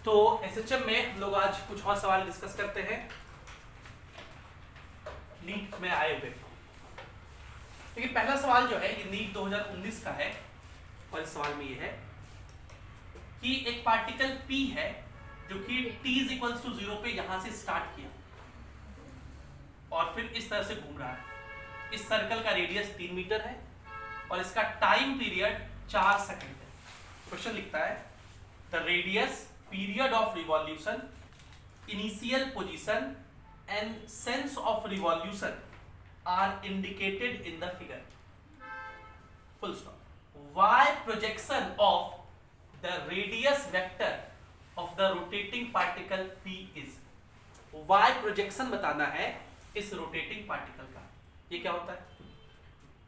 तो एसएचएम में हम लोग आज कुछ और सवाल डिस्कस करते हैं नीट में आए हुए। देखिए पहला सवाल जो है ये नीट 2019 का है और इस सवाल में ये है कि एक पार्टिकल P है जो कि t = 0 पे यहां से स्टार्ट किया और फिर इस तरह से घूम रहा है। इस सर्कल का रेडियस 3 मीटर है और इसका टाइम पीरियड 4 सेकंड है। क्वेश्चन लिखता है the radius period of revolution initial position and sense of revolution are indicated in the figure. Full stop. y projection of the radius vector of the rotating particle p is। y projection बताना है इस rotating particle का। ये क्या होता है?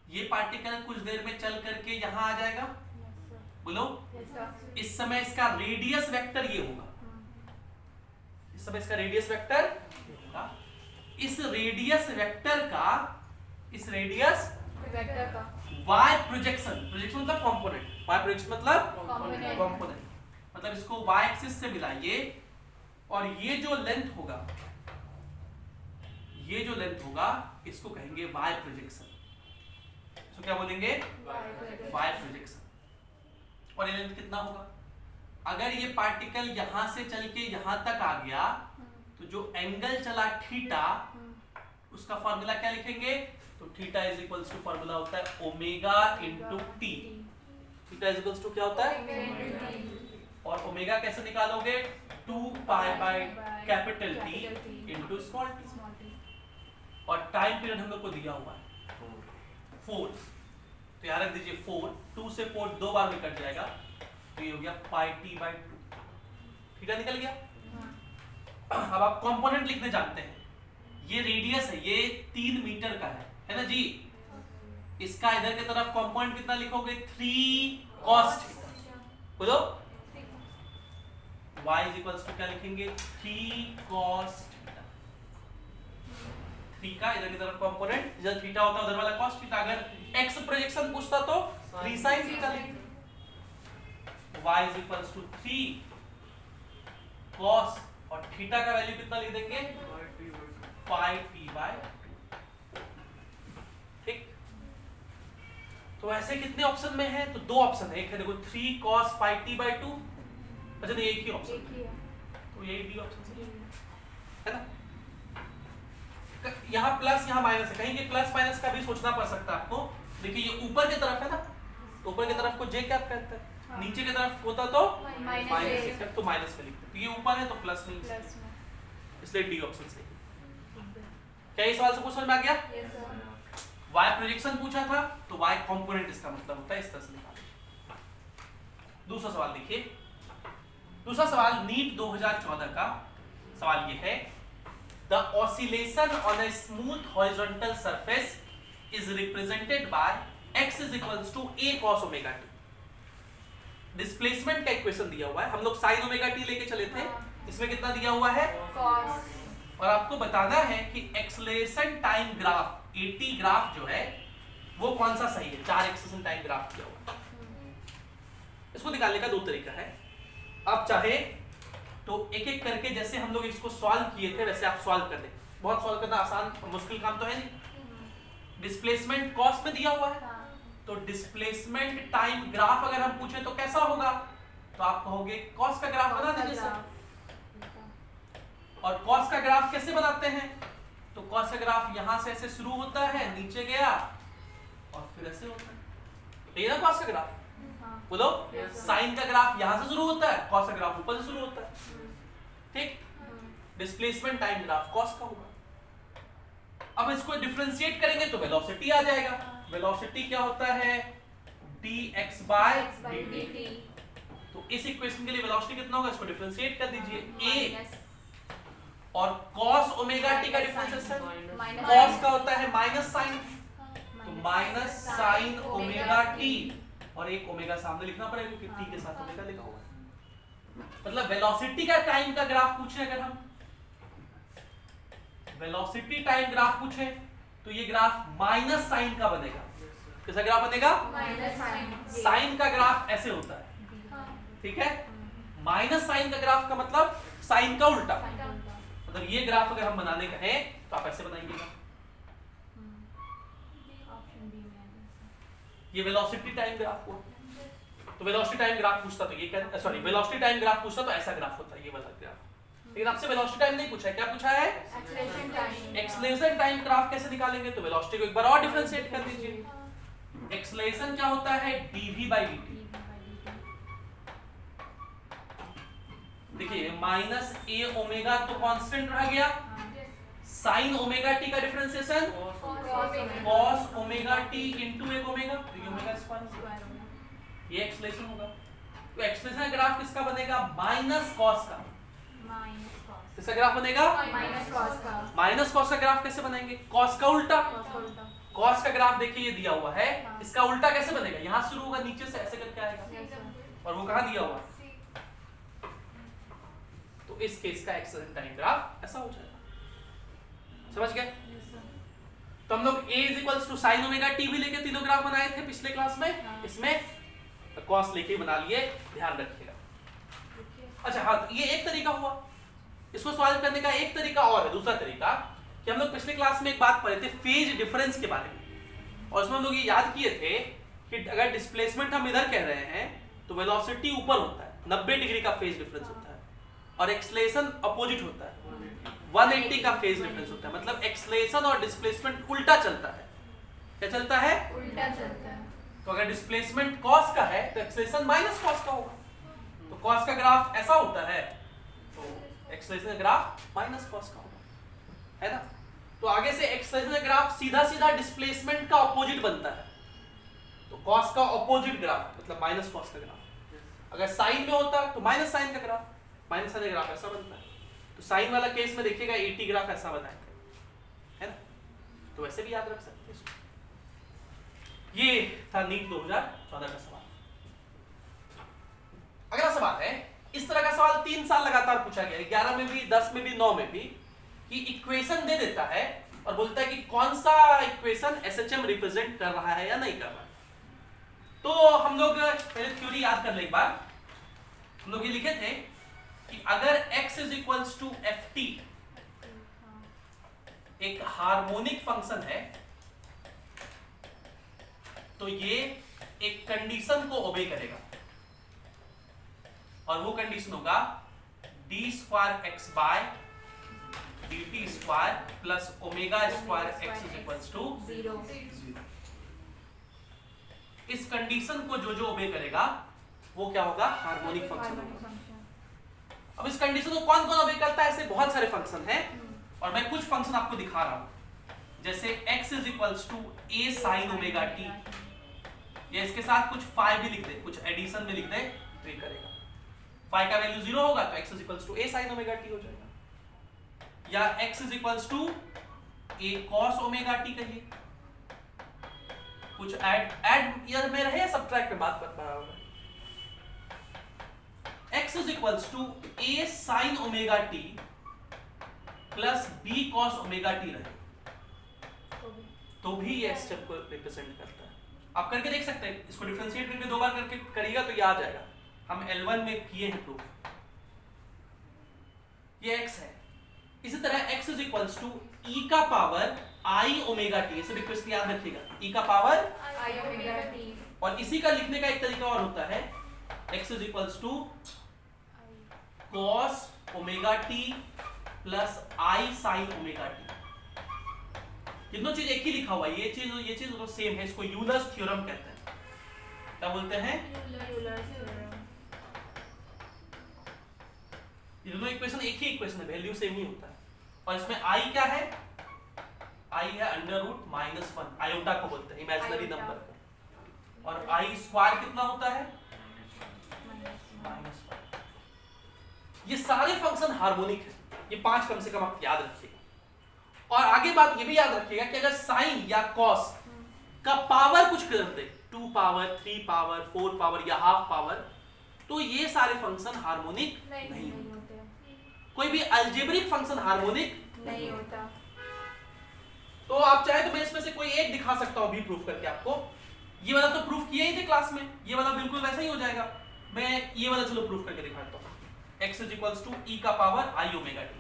ये particle कुछ देर में चल करके यहां आ जाएगा, बोलो। इस समय इसका रेडियस वेक्टर ये होगा, इस समय इसका रेडियस वेक्टर ये होगा। इस रेडियस वेक्टर का, इस रेडियस वेक्टर का y प्रोजेक्शन, प्रोजेक्शन मतलब कंपोनेंट, y प्रोजेक्शन मतलब कंपोनेंट, मतलब इसको y एक्सिस से मिलाइए और ये जो लेंथ होगा, ये जो लेंथ होगा इसको कहेंगे y प्रोजेक्शन। इसको क्या बोलेंगे? y projection. और ये लेंथ कितना होगा? अगर ये पार्टिकल यहां से चल के यहां तक आ गया तो जो एंगल चला थीटा, उसका फॉर्मूला क्या लिखेंगे? तो theta is equals to formula होता है omega into T. Theta is equals to क्या होता है? और ओमेगा कैसे निकालोगे? 2 pi by capital T into small T. और टाइम पीरियड हम लोग को दिया हुआ है 4, तो याद रख दीजिए 4, 2 से 4 दो बार में कट जाएगा तो ये हो गया पाई टी बाय 2। थीटा निकल गया। अब आप कंपोनेंट लिखने जानते हैं। ये रेडियस है, ये 3 मीटर का है ना जी। इसका इधर की तरफ कंपोनेंट कितना लिखोगे? 3 cos थीटा। बोलो y इज इक्वल्स टू क्या लिखेंगे? 3 cos थीटा। 3 का इधर की तरफ कंपोनेंट, इधर थीटा होता है उधर वाला cos थीटा। अगर x प्रोजेक्शन पूछता तो 3 sin थीटा लिखते। y is equals to 3 cos और थीटा का वैल्यू कितना लिख देंगे? Pi T by 2। ठीक, तो ऐसे कितने ऑप्शन में है? तो 2 ऑप्शन है। एक है देखो 3 cos पाई टी बाय 2। अच्छा नहीं, एक ही ऑप्शन है, तो यही डी ऑप्शन है ना। यहाँ प्लस यहाँ माइनस है, कहीं के प्लस माइनस का भी सोचना पड़ सकता है आपको। देखिए ये ऊपर की तरफ है ना, तो ऊपर की तरफ को जे क्या कहते हैं, नीचे की तरफ होता तो माइनस, तो माइनस में लिखते हैं। तो ये ऊपर है तो प्लस में, इसलिए डी ऑप्शन सही। क्या इस सवाल से कुछ समझ में आ गया? y प्रोजेक्शन पूछा था तो y कंपोनेंट इसका मतलब होता है, इस तरह से निकालें। दूसरा सवाल देखिए। दूसरा सवाल नीट 2014 का सवाल ये है the oscillation on a smooth horizontal surface is represented by x is equals to a cos omega t। Displacement का इक्वेशन दिया हुआ है, हम लोग sin ओमेगा t लेके चले थे। इसमें कितना दिया हुआ है? cos। और आपको बताना है कि acceleration time graph AT graph जो है वो कौन सा सही है। 4 एक्सेलरेशन टाइम ग्राफ दिया हुआ है। इसको निकालने का 2 तरीका है। आप चाहे तो एक एक करके जैसे हम लोग इसको सॉल्व किए थे वैसे आप सॉल्व कर दें। बहुत सॉल्व करना आसान और मुश्किल काम तो है नहीं। डिस्प्लेसमेंट कॉस में दिया हुआ है, तो डिस्प्लेसमेंट टाइम ग्राफ अगर हम पूछे तो कैसा होगा? तो आप कहोगे कॉस का ग्राफ बना दीजिए सर। और कॉस का ग्राफ कैसे बनाते हैं? तो कॉस का ग्राफ यहां से ऐसे शुरू होता है, नीचे गया और फिर ऐसे होता है। ये ना कॉस का ग्राफ। बोलो साइन का ग्राफ यहां से शुरू होता है, कॉस का ग्राफ ऊपर से शुरू होता है। ठीक, डिस्प्लेसमेंट टाइम ग्राफ कॉस का होगा। अब इसको डिफरेंशिएट करेंगे तो वेलोसिटी आ जाएगा। वेलोसिटी क्या होता है? dx by dt। तो इस इक्वेशन के लिए वेलोसिटी कितना होगा? इसको डिफरेंशिएट कर दीजिए a और cos ओमेगा t का डिफरेंशिएशन cos का होता है माइनस साइन, तो माइनस साइन ओमेगा t और एक ओमेगा सामने लिखना पड़ेगा क्योंकि t के साथ ओमेगा लिखा हुआ है। मतलब वेलोसिटी का टाइम का ग्राफ पूछे, अगर हम वेलोसिटी टाइम ग्राफ पूछे तो ये ग्राफ माइनस साइन का बनेगा। कैसा ग्राफ बनेगा? Minus sine. साइन का ग्राफ ऐसे होता है, ठीक है, माइनस साइन का ग्राफ का मतलब साइन का उल्टा, मतलब ये ग्राफ अगर हम बनाने कहें तो आप ऐसे बनाएंगे, ये वेलोसिटी टाइम ग्राफ को, तो वेलोसिटी टाइम ग्राफ पूछता तो ये क्या, सॉरी वेलोसिटी टाइम ग्राफ पूछता तो ऐसा ग्राफ होता है, ये वाला ग्राफ। लेकिन आपसे वेलोसिटी टाइम नहीं पूछा है, क्या पूछा है? एक्सेलरेशन टाइम ग्राफ कैसे निकालेंगे, तो वेलोसिटी को एक बार और डिफरेंशिएट कर दीजिए। एक्सेलरेशन क्या होता है? dv/dt। देखिए माइनस ए ओमेगा तो कांस्टेंट रह गया, साइन ओमेगा टी का differentiation cos omega T into एक ओमेगा, तो ये ओमेगा स्क्वायर, ये एक्सेलरेशन होगा। तो एक्सेलरेशन ग्राफ किसका बनेगा? माइनस कॉस का। किसका ग्राफ बनेगा? माइनस कॉस का ग्राफ कैसे बनाएंगे? कॉस का उल्टा। कॉस का ग्राफ देखिए ये दिया हुआ है, इसका उल्टा कैसे बनेगा? यहां शुरू होगा, नीचे से ऐसे करके आएगा, और वो कहां दिया हुआ है? तो इस केस का एक्सेलरेशन टाइम ग्राफ ऐसा हो जाएगा। समझ गए? तो हम लोग a = sin ओमेगा t भी लेके तीनों ग्राफ बनाए थे पिछले क्लास में, इसमें कॉस लेके बना लिए, ध्यान रखिएगा। अच्छा हाँ, तो ये एक तरीका हुआ, इसको सॉल्व करने का एक तरीका और है, दूसरा तरीका कि हम लोग पिछले क्लास में एक बात पढ़े थे फेज डिफरेंस के बारे में, और उसमें हम लोग ये याद किए थे कि अगर डिस्प्लेसमेंट हम इधर कह रहे हैं तो वेलोसिटी ऊपर होता है, 90 डिग्री का फेज डिफरेंस होता है, और एक्सेलरेशन अपोजिट होता है, 180 का फेज डिफरेंस होता है, मतलब एक्सेलरेशन और डिस्प्लेसमेंट उल्टा चलता है। क्या चलता है? उल्टा चलता है। तो अगर डिस्प्लेसमेंट cos का है तो एक्सेलरेशन माइनस cos का होगा, तो cos का ग्राफ ऐसा होता है, तो एक्सेलरेशन का ग्राफ माइनस cos का होगा, है ना? तो आगे से एक्सेलरेशन का ग्राफ सीधा सीधा डिस्प्लेसमेंट का ऑपोजिट बनता है, तो cos का ऑपोजिट ग्राफ मतलब माइनस cos का ग्राफ। अगर साइन में होता तो माइनस साइन का ग्राफ, माइनस साइन का ग्राफ ऐसा बनता है। तो साइन वाला केस में देखिएगा 80 ग्राफ ऐसा बनाएंगे, है ना? तो वैसे भी याद रख सकते हैं इसको। ये था नीट 2014 का सवाल। अगला सवाल है, इस तरह का सवाल 3 साल लगातार पूछा गया, 11 में भी, 10 में भी, 9 में भी, कि इक्वेशन दे देता है और बोलता है कि कौन सा इक्वेशन एसएचएम रिप्रेजेंट कर रहा है या नहीं कर रहा है। तो हम लोग पहले थ्योरी याद कर ले एक बार। हम लोग ये लिखे थे कि अगर x = ft एक हार्मोनिक फंक्शन है तो ये एक कंडीशन को ओबे करेगा, और वो कंडीशन होगा d²x/dt² प्लस ω² x = 0। इस कंडीशन को जो ओबे करेगा वो क्या होगा? हार्मोनिक फंक्शन होगा। अब इस कंडीशन को कौन कौन ओबे करता है? ऐसे बहुत सारे फंक्शन हैं, और मैं कुछ फंक्शन आपको दिखा रहा हूं, जैसे x = a sin ωt, या इसके साथ कुछ फाई भी लिख दे, कुछ एडिशन में लिख दे तो ये करेगा। फाई का वैल्यू 0 होगा तो x = a sin ωt हो जाएगा, या x = a cos ωt कहिए, कुछ ऐड या में रहे, सब्ट्रैक्ट में बात बता रहा हूं। x = a sin ωt plus b cos ωt रहे तो भी ये स्टेप को रिप्रेजेंट करता है। आप करके देख सकते हैं, इसको डिफरेंशिएट करके 2 बार करके करिएगा तो ये आ जाएगा। हम L1 में किए हैं प्रूफ। ये x है। इसी तरह x = e⁻i⁻t, इसे इक्वेशन याद रखिएगा, e⁻i⁻t। और इसी का लिखने का एक तरीका और होता है, x = cos ωt plus i sin ωt। तीनों चीज एक ही लिखा हुआ है, ये चीज दोनों सेम है, इसको यूलर्स थ्योरम कहते हैं। क्या बोलते हैं? ये दोनों इक्वेशन एक ही इक्वेशन है, वैल्यू सेम ही होता है। और इसमें i क्या है? i है √-1, आयोटा को बोलते हैं, इमेजिनरी नंबर को। और i² कितना होता है? -1। ये सारे फंक्शन हार्मोनिक है, ये 5 कम से कम आप याद रखिएगा। और आगे बात ये भी याद रखिएगा कि अगर साइन या कॉस का पावर कुछ कर दे, 2 पावर, 3 पावर, 4 पावर या हाफ पावर, तो ये सारे फंक्शन हार्मोनिक नहीं होते। कोई भी अलजेब्रिक फंक्शन हार्मोनिक नहीं होता। तो आप चाहे तो मैं इसमें से कोई एक दिखा सकता हूं भी प्रूफ करके आपको। ये वाला तो प्रूफ किया ही थे क्लास में, ये वाला बिल्कुल वैसा ही हो जाएगा। मैं ये वाला चलो प्रूफ करके दिखाता हूँ। x is equals to e का power i omega t,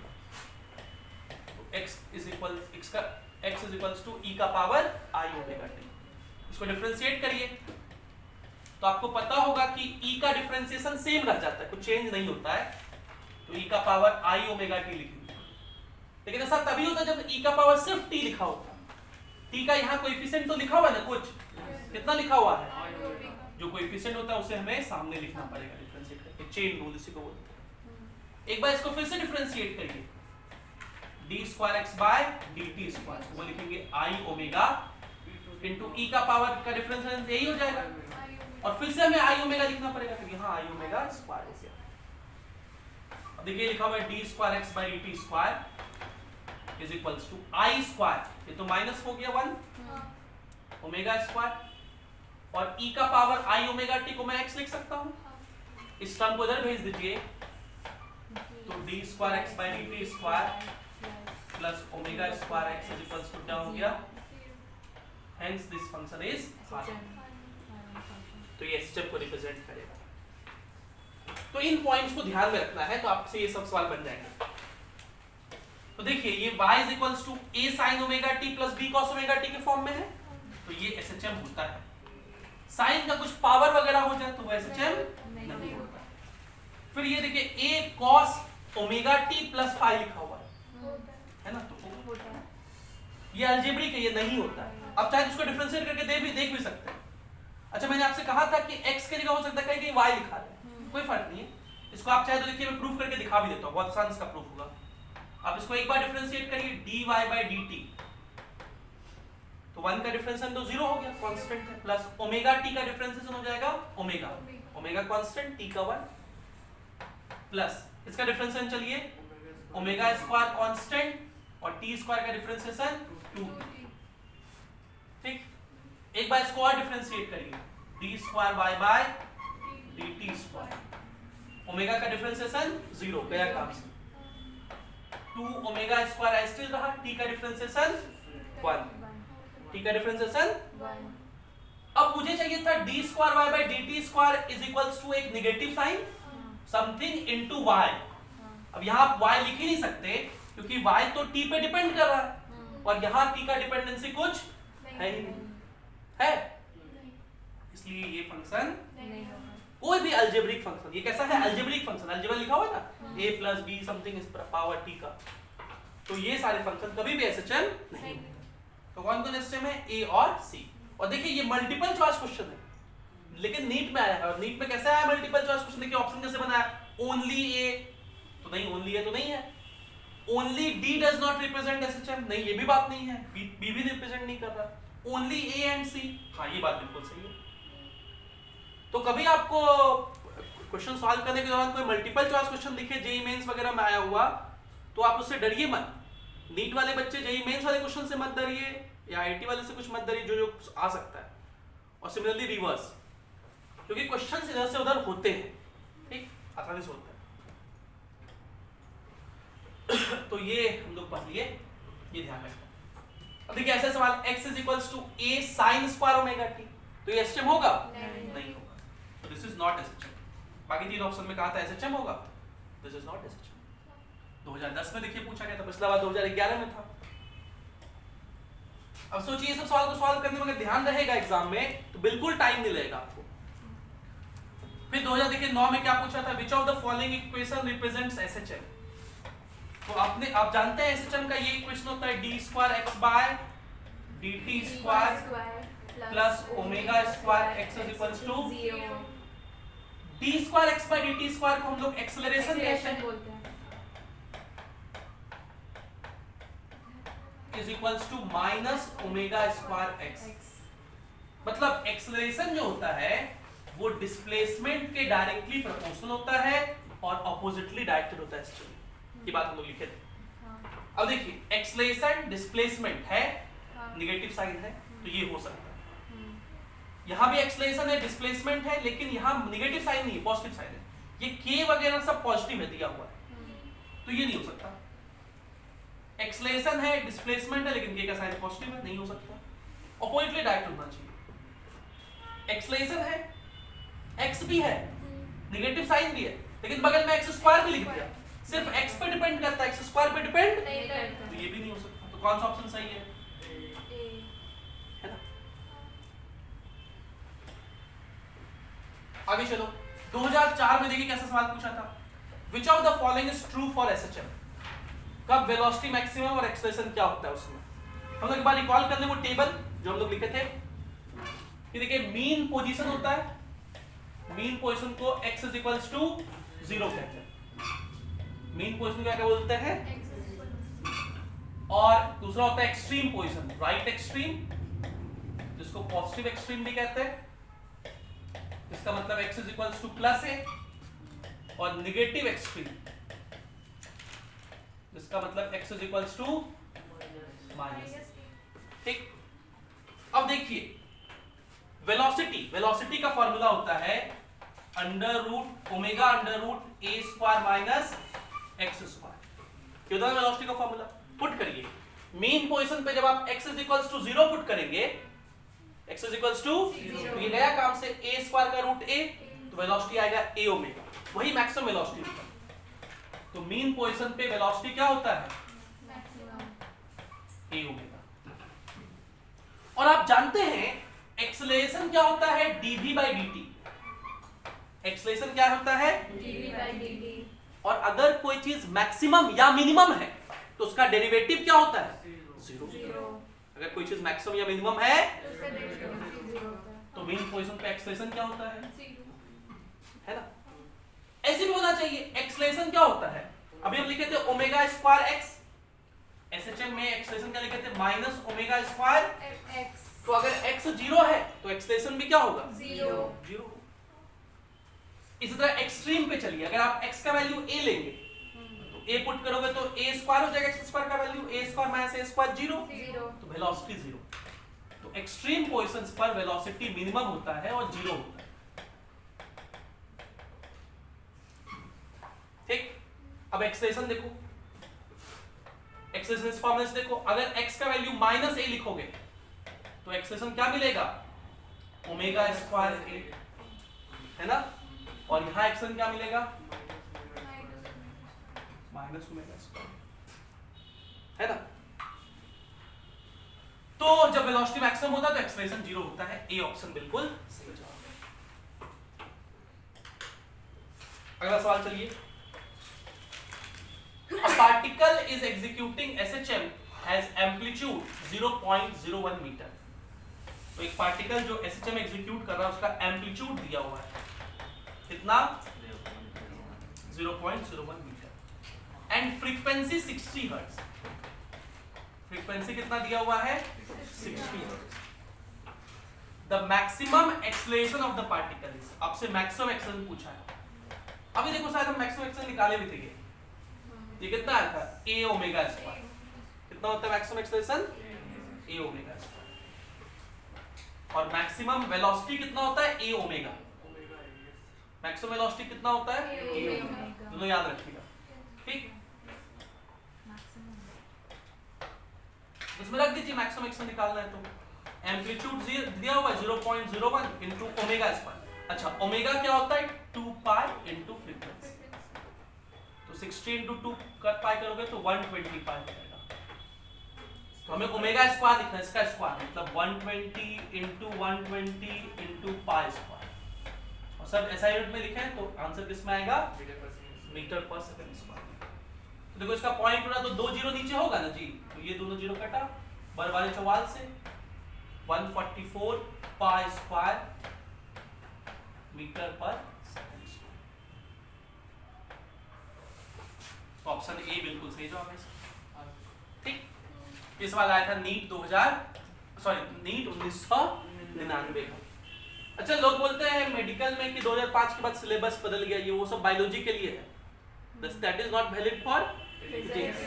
x is equals to e का पावर i ओमेगा t। इसको डिफरेंशिएट करिए तो आपको पता होगा कि e का डिफरेंशिएशन सेम रह जाता है, कुछ चेंज नहीं होता है, तो e का पावर i ओमेगा t लिखेंगे। लेकिन ऐसा तभी होता है जब e का पावर सिर्फ t लिखा होता है। t का यहाँ कोएफिशिएंट तो लिखा हुआ है ना, कुछ कितना लिखा हुआ है, जो कोएफिशिएंट होता है उसे हमें सामने लिखना पड़ेगा डिफरेंशिएट करके, चेन रूल इसी को बोलते हैं। एक बार इसको फिर से डिफरेंशिएट करिए, d square x by dt square, वो लिखेंगे i ओमेगा इनटू e का पावर का डिफरेंशिएशन यही हो जाएगा, और फिर से हमें i ओमेगा लिखना पड़ेगा क्योंकि यहाँ i ओमेगा स्क्वायर हो गया। अब देखिए लिखा हुआ है d square x by dt square is equals to i square, ये तो माइनस हो गया 1 ओमेगा स्क्वायर, और e का पावर i ओमेगा t को मैं x लिख सकता हूँ, इस टर्म को इधर भेज दीजिए, तो d square x by dt square plus omega square x is equals to क्या हो गया, hence this function is half. तो ये स्टेप को रिप्रेजेंट करेगा। तो इन पॉइंट्स को ध्यान में रखना है, तो आपसे ये सब सवाल बन जाएंगे। तो देखिए ये y is equals to a sin omega t plus b cos omega t के फॉर्म में है, तो ये SHM होता है। साइन का कुछ पावर वगैरह हो जाए तो वो SHM नहीं होता। फिर ये देखिए a cos omega t plus phi लिखा हुआ है ना, तो ये अलजेब्रिक है, ये नहीं होता है। अब चाहे उसको डिफरेंशिएट करके देख भी सकते हैं। अच्छा मैंने आपसे कहा था कि x की जगह हो सकता है कहीं y लिखा है, कोई फर्क नहीं है। इसको आप चाहे तो देखिए मैं प्रूफ करके दिखा भी देता हूँ, बहुत आसान इसका प्रूफ होगा। आप इसको एक बार डिफरेंशिएट करिए dy बाय dt, तो 1 का डिफरेंशिएशन तो 0 हो गया, कांस्टेंट है, प्लस ओमेगा t का डिफरेंशिएशन हो जाएगा ओमेगा, ओमेगा कांस्टेंट t का 1 प्लस इसका डिफरेंशिएशन चलिए ओमेगा स्क्वायर कांस्टेंट और t स्क्वायर का डिफरेंशिएशन 2, ठीक। एक बार इसको और डिफरेंशिएट करिए d square y bye dt square, omega का डिफरेंशिएशन 0 गया काम से, 2 ओमेगा स्क्वायर स्टिल रहा, t का डिफरेंशिएशन 1, t का डिफरेंशिएशन 1। अब मुझे चाहिए था d square y bye dt square is equals to एक negative sine something into y। अब यहाँ आप y लिख ही नहीं सकते क्योंकि y तो t पे डिपेंड कर रहा है, और यहाँ t का डिपेंडेंसी कुछ है ही नहीं, है, इसलिए ये फंक्शन कोई भी अलजेब्रिक फंक्शन, ये कैसा है अलजेब्रिक फंक्शन, अलजेब्रा लिखा हुआ है ना a plus b something is power t का, तो ये सारे फंक्शन कभी भी SHM नहीं। तो कौन कौन SHM है, a और c। और देखिए ये मल्टीपल चॉइस क्वेश्चन है, लेकिन नीट में आया है, और नीट में कैसे आया मल्टीपल चॉइस क्वेश्चन, देखिए ऑप्शन कैसे बनाया, ओनली a तो नहीं, ओनली a तो नहीं है, only d does not represent SHM नहीं, ये भी बात नहीं है, b भी रिप्रेजेंट नहीं कर रहा, ओनली a एंड c, हाँ ये बात बिल्कुल सही है। तो कभी आपको क्वेश्चन सॉल्व करने के दौरान कोई मल्टीपल चॉइस क्वेश्चन दिखे जेईई मेंस वगैरह में आया हुआ, तो आप उससे डरिए मत। नीट वाले बच्चे जेईई मेंस वाले क्वेश्चन से मत डरिए, या आईआईटी वाले से कुछ मत डरिए जो आ सकता है, और सिमिलरली रिवर्स, क्योंकि क्वेश्चन इधर से उधर होते हैं, ठीक, आसानी से होता है। तो ये हम लोग पढ़ लिए, ये ध्यान रखना। अब देखिए ऐसा सवाल x is equals to a sin square omega t, तो ये SHM होगा नहीं होगा, so this is not SHM। बाकी तीन ऑप्शन में कहा था SHM होगा, this is not SHM। 2010 में देखिए पूछा गया था, पिछला बार 2011 में था। अब सोचिए ये सब सवाल को सॉल्व करने में अगर ध्यान रहेगा एग्जाम में तो बिल्कुल टाइम नहीं लगेगा आपको। फिर 2009 में क्या पूछा था, which of the following equation represents SHM। तो आप जानते हैं SHM का ये इक्वेशन होता है d square x by dt square plus omega square x is equals to d square x by dt square को हम लोग एक्सेलरेशन कहते हैं, is equals to minus omega square x। मतलब एक्सेलरेशन जो होता है वो डिस्प्लेसमेंट के डायरेक्टली प्रोपोर्शनल होता है और ऑपोजिटली डायरेक्टेड होता है। ये बात हम लोग लिखे थे। अब देखिए एक्सेलरेशन डिस्प्लेसमेंट है, नेगेटिव साइन है, तो ये हो सकता है। यहाँ भी एक्सेलरेशन है, डिस्प्लेसमेंट है, लेकिन यहाँ नेगेटिव साइन नहीं है, पॉजिटिव साइन है। ये k वगैरह सब पॉजिटिव है दिया हुआ है, तो ये नहीं हो सकता। एक्सेलरेशन है, डिस्प्लेसमेंट है, लेकिन k का साइन पॉजिटिव है, नहीं हो सकता। ऑपोजिटली डायरेक्ट होना चाहिए। एक्सेलरेशन है, x भी है, नेगेटिव साइन भी है, लेकिन बगल में एक्स स्क्वायर भी लिख दिया, सिर्फ एक्स पे डिपेंड करता है, एक्स स्क्वायर पे डिपेंड नहीं करता। तो ये भी नहीं हो सकता। तो कौन सा ऑप्शन सही है? है ना? आगे चलो, 2004 में देखिए कैसा सवाल पूछा था, which of the following is true for SHM. कब वेलोसिटी मैक्सिमम और एक्सेलरेशन क्या होता है उसमें। हम लोग एक बार रिकॉल कर ले वो टेबल जो हम लोग लिखे थे कि देखिए मीन पोजीशन होता है, मीन पोजीशन को x इज इक्वल्स टू 0 कहते हैं, मीन पोजीशन को क्या बोलते हैं, और दूसरा होता है एक्सट्रीम पोजीशन, राइट एक्सट्रीम, जिसको पॉजिटिव एक्सट्रीम भी कहते हैं, इसका मतलब x is equals to plus a, और नेगेटिव एक्सट्रीम जिसका मतलब x is equals to minus. ठीक, अब देखिए वेलोसिटी का फॉर्मूला होता है under root omega under root a square minus x square. ये होता है वेलोसिटी का फॉर्मूला। पुट करिए मेन पोजीशन पे, जब आप x is equals to 0 put करेंगे, x इज इक्वल्स टू ये गया काम से a स्क्वायर का रूट a, तो वेलोसिटी आएगा a ओमेगा, वही मैक्सिमम वेलोसिटी होता है। तो मेन पोजीशन पे वेलोसिटी क्या होता है, a ओमेगा। और आप जानते हैं एक्सेलरेशन क्या होता है, dv by dt। एक्सेलरेशन क्या होता है, dv by dt। और अगर कोई चीज मैक्सिमम या मिनिमम है तो उसका डेरिवेटिव क्या होता है, 0। अगर कोई चीज मैक्सिमम या मिनिमम है तो मेन पोजीशन पे एक्सेलरेशन क्या होता है ना। ऐसे भी होना चाहिए। एक्सेलरेशन क्या होता है, अभी हम लिखे थे ओमेगा स्क्वायर एक्स, एसएचएम में एक्सेलरेशन क्या लिखे थे, माइनस ओमेगा स्क्वायर x। तो अगर x 0 है तो एक्सेलरेशन भी क्या होगा, 0। इसी तरह एक्सट्रीम पे चलिए, अगर आप x का वैल्यू a लेंगे तो a पुट करोगे तो a स्क्वायर हो जाएगा, x स्क्वायर का value a square minus a square 0, तो वेलोसिटी 0। तो एक्सट्रीम पोजीशंस पर वेलोसिटी मिनिमम होता है और 0 होता है। ठीक, अब एक्सेलरेशन देखो, एक्सेलरेशन इस फॉर्मूले से देखो, अगर x का वैल्यू माइनस a लिखोगे तो एक्सेलरेशन क्या मिलेगा, ओमेगा स्क्वायर a, है ना, और यहां एक्सेलरेशन क्या मिलेगा, माइनस ओमेगा स्क्वायर, है ना। तो जब वेलोसिटी मैक्सिमम होता है तो एक्सेलरेशन 0 होता है। ए ऑप्शन बिल्कुल सही जवाब है। अगला सवाल चलिए, a particle is executing SHM has amplitude 0.01 metre. तो एक पार्टिकल जो SHM एग्जीक्यूट कर रहा है उसका एम्पलीट्यूड दिया हुआ है कितना, 0.01 metre, and frequency 60 hertz. Frequency कितना दिया हुआ है, 60 hertz. The maximum acceleration of the particle is, आपसे मैक्सिमम एक्सेलरेशन पूछा है। अभी देखो शायद हम मैक्सिमम एक्सेलरेशन निकाले भी थे, ये कितना आया था, a ओमेगा स्क्वायर। कितना होता है maximum acceleration, a omega square, और मैक्सिमम वेलोसिटी कितना होता है, a ओमेगा। मैक्सिमम वेलोसिटी कितना होता है, a ओमेगा। दोनों याद रखिएगा। ठीक, इसमें रख दीजिए मैक्सिमम एक्सेलरेशन निकालना है तो एम्पलीट्यूड दिया हुआ है 0.01 इनटू ओमेगा स्क्वायर। अच्छा, ओमेगा क्या होता है, 2 पाई इनटू फ्रीक्वेंसी, तो 60 इनटू 2 कर पाई करोगे तो 120 पाई मिलेगा। तो हमें ओमेगा स्क्वायर लिखना है, इसका स्क्वायर मतलब 120 इनटू 120 इनटू पाई स्क्वायर, और सब एसआई यूनिट में लिखे हैं तो आंसर किस में आएगा, मीटर पर सेकंड स्क्वायर। तो देखो इसका पॉइंट उड़ा तो 2 जीरो नीचे होगा ना जी, तो ये दोनों जीरो कटा बरवाले चौवाल से, 144 पाई स्क्वायर मीटर पर सेकंड स्क्वायर। ऑप्शन ए बिल्कुल सही जवाब है। ठीक, ये सवाल आया था नीट 1999 का। अच्छा, लोग बोलते हैं मेडिकल में कि 2005 के बाद सिलेबस बदल गया, ये वो सब बायोलॉजी के लिए है, that is not valid for physics.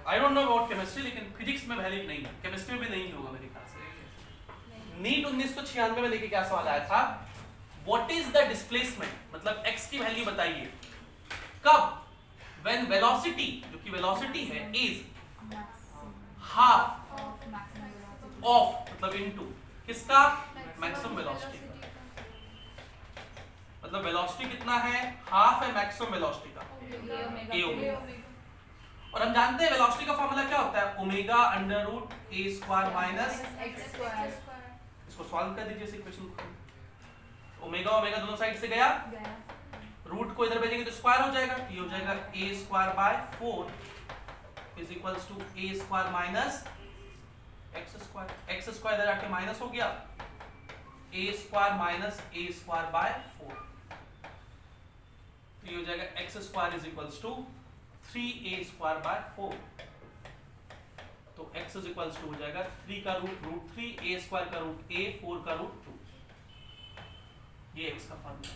I don't know about chemistry, लेकिन फिजिक्स में वैलिड नहीं है, केमिस्ट्री में भी नहीं होगा मेरे ख्याल से। नीट 1996 में देखिए क्या सवाल आया था, व्हाट इज द डिस्प्लेसमेंट, मतलब x की वैल्यू बताइए कब, व्हेन वेलोसिटी, जो कि वेलोसिटी है, इज हाफ ऑफ, मतलब इनटू किसका, मैक्सिमम वेलोसिटी। मतलब वेलोसिटी कितना है, हाफ है मैक्सिमम वेलोसिटी का, A a ओमेगा। और हम जानते हैं वेलोसिटी का फॉर्मूला क्या होता है, omega under root a square minus, x square इसको सॉल्व कर दीजिए इस इक्वेशन को। ओमेगा ओमेगा दोनों साइड से गया, रूट को इधर भेजेंगे तो स्क्वायर हो जाएगा, ये हो जाएगा a square by 4 is equals to a square minus x square, x square इधर आके माइनस हो गया, a square minus a square by 4, तो ये हो जाएगा x square is equals to 3a square by 4, तो x इज इक्वल्स टू हो जाएगा 3 का रूट रूट 3, a स्क्वायर का रूट a, 4 का रूट 2, ये x का फॉर्मूला,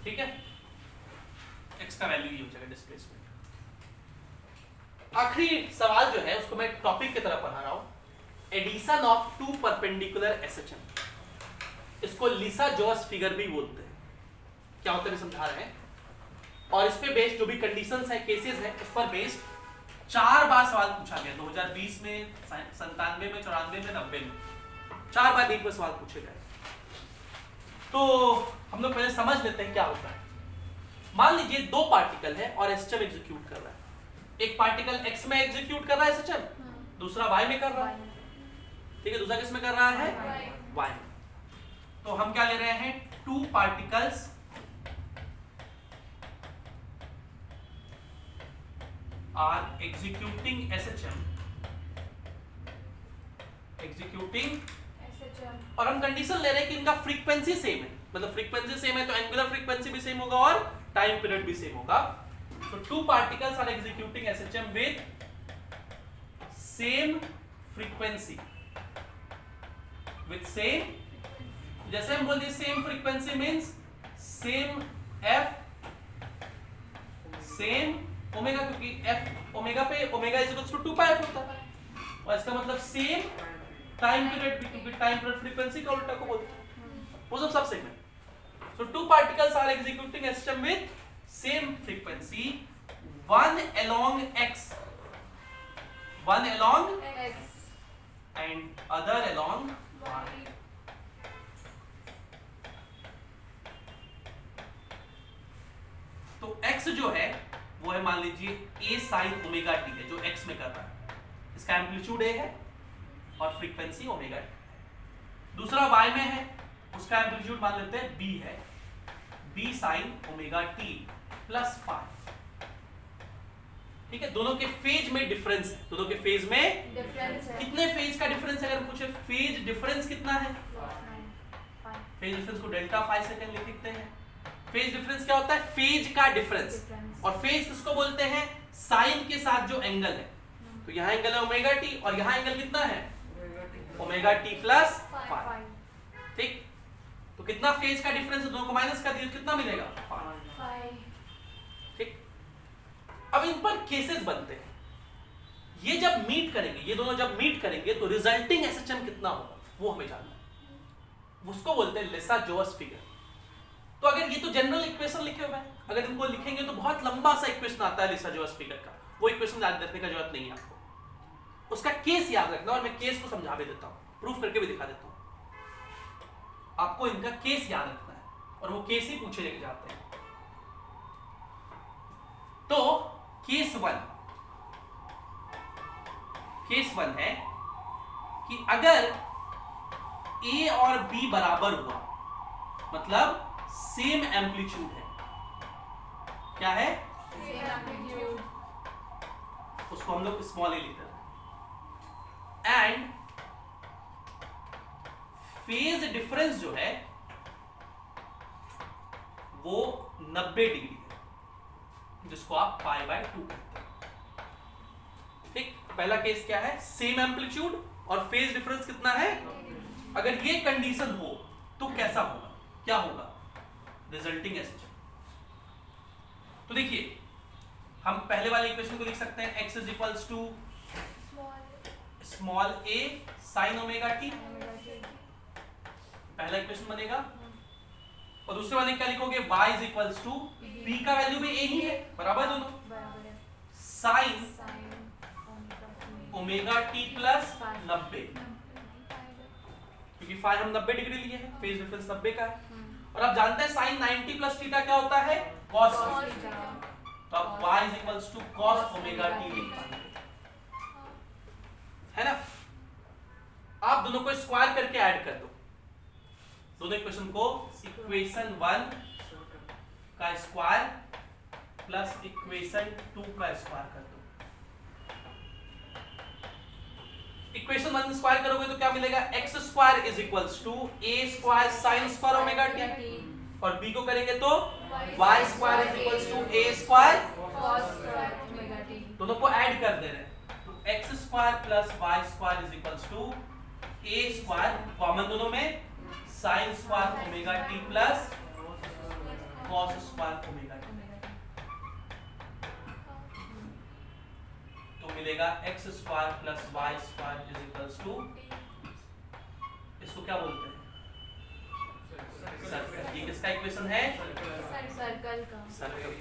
ठीक है। x का वैल्यू ये हो जाएगा डिस्प्लेसमेंट। आखिरी सवाल जो है उसको मैं टॉपिक की तरह पढ़ा रहा हूं, addition of two perpendicular SHM, इसको लिसा जॉस फिगर भी बोलते हैं। क्या होता है समझा रहे हैं, और इस पे बेस्ड जो भी कंडीशंस है, केसेस है, उस पर बेस्ड 4 बार सवाल पूछा गया, 2020 में, 97 में, 94 में, 90 में, 4 बार एक सवाल पूछे गए। तो हम लोग पहले समझ लेते हैं क्या होता है। मान लीजिए 2 पार्टिकल है और एसएचएम एग्जीक्यूट कर रहा है, एक पार्टिकल x में एग्जीक्यूट कर रहा है एसएचएम, दूसरा y में कर रहा है, ठीक है, दूसरा किस में कर रहा है, y। तो हम क्या ले रहे हैं, 2 पार्टिकल्स आर एग्जीक्यूटिंग एसएचएम, और हम कंडीशन ले रहे हैं कि इनका फ्रीक्वेंसी सेम है, मतलब फ्रीक्वेंसी सेम है तो एंगुलर फ्रीक्वेंसी भी सेम होगा और टाइम पीरियड भी सेम होगा। So 2 particles are executing SHM with same frequency, with same, जैसे हम बोल दिए same frequency means same f, same omega, क्योंकि f ओमेगा पे omega is equals to 2 pi f होता है, और इसका मतलब सेम टाइम पीरियड भी, क्योंकि टाइम पीरियड फ्रीक्वेंसी का उल्टा को बोलते हैं, वो सब सेम है। So 2 particles are executing SHM with same frequency, one along x and other along y. तो x जो है वो है, मान लीजिए a sin ओमेगा t है, जो x में कर रहा है, इसका एम्पलीट्यूड a है और फ्रीक्वेंसी ओमेगा t। दूसरा y में है, उसका एम्पलीट्यूड मान लेते हैं b है, b sin omega t plus 5, ठीक है। दोनों के फेज में डिफरेंस है, दोनों के फेज में डिफरेंस है। कितने फेज का डिफरेंस है, अगर पूछे फेज डिफरेंस कितना है, फेज डिफरेंस को डेल्टा फाई सेकंड लिखते हैं। फेज डिफरेंस क्या होता है, फेज का डिफरेंस, और फेज किसको बोलते हैं, साइन के साथ जो एंगल है, तो यहाँ एंगल है ओमेगा टी और यहाँ एंगल कितना है, ओमेगा टी प्लस 5, ठीक। तो कितना फेज का डिफरेंस है, दोनों को माइनस कर दिया, कितना मिलेगा, 5, ठीक। अब इन पर केसेस बनते हैं, ये जब मीट करेंगे, ये दोनों जब मीट करेंगे तो रिजल्टिंग एसएचएम कितना होगा वो हमें जानना है, उसको बोलते हैं लिसा जोस फिगर। तो अगर ये तो जनरल इक्वेशन लिखे हुए हैं, अगर इनको लिखेंगे तो बहुत लंबा सा इक्वेशन आता है लिसा जोस फिगर का, वो इक्वेशन याद रखने का जरूरत नहीं है आपको, उसका केस याद रखना, और मैं केस को समझा भी देता हूं, प्रूफ करके भी दिखा देता हूं। आपको इनका केस याद रखना है और वो केस ही पूछे लेके जाते हैं। तो केस वन है कि अगर A और B बराबर हुआ, मतलब सेम एम्पलीट्यूड है, क्या है, उसको हम लोग स्मॉल ए लिखते हैं, एंड फेज डिफरेंस जो है वो 90 डिग्री है, जिसको आप पाई बाय 2 कहते हैं, ठीक। पहला केस क्या है, सेम एम्पलीट्यूड और फेज डिफरेंस कितना है, अगर ये कंडीशन हो तो कैसा होगा, क्या होगा, रिजल्टिंग एसएचएम। तो देखिए हम पहले वाले इक्वेशन को लिख सकते हैं, x is equals to small a sin omega t, पहला इक्वेशन बनेगा, और दूसरे वाले क्या लिखोगे, y is equals to b का वैल्यू भी a ही है, बराबर दोनों, sin ओमेगा t प्लस 90, क्योंकि फाई हम 90 डिग्री लिए हैं, फेज डिफरेंस 90 का है। और आप जानते हैं साइन 90 प्लस थीटा क्या होता है, cos थीटा। तो अब y is equals to cos omega t लिख पाएंगे, है ना। आप दोनों को स्क्वायर करके ऐड कर दो, दोनों इक्वेशन को, इक्वेशन 1 का स्क्वायर प्लस इक्वेशन 2 का स्क्वायर कर दो। इक्वेशन 1 स्क्वायर करोगे तो क्या मिलेगा, x square is equals to a square sin square omega t, और b को करेंगे तो y square is equals to a square cos square omega t। दोनों को ऐड कर दे रहे हैं, तो x square plus y square is equals to a square, common दोनों में, sin square omega t plus cos square omega t, तो मिलेगा x square plus y square is equals to, इसको क्या बोलते हैं, सर्कल। ये किसका इक्वेशन है, सर्कल का, सर्कल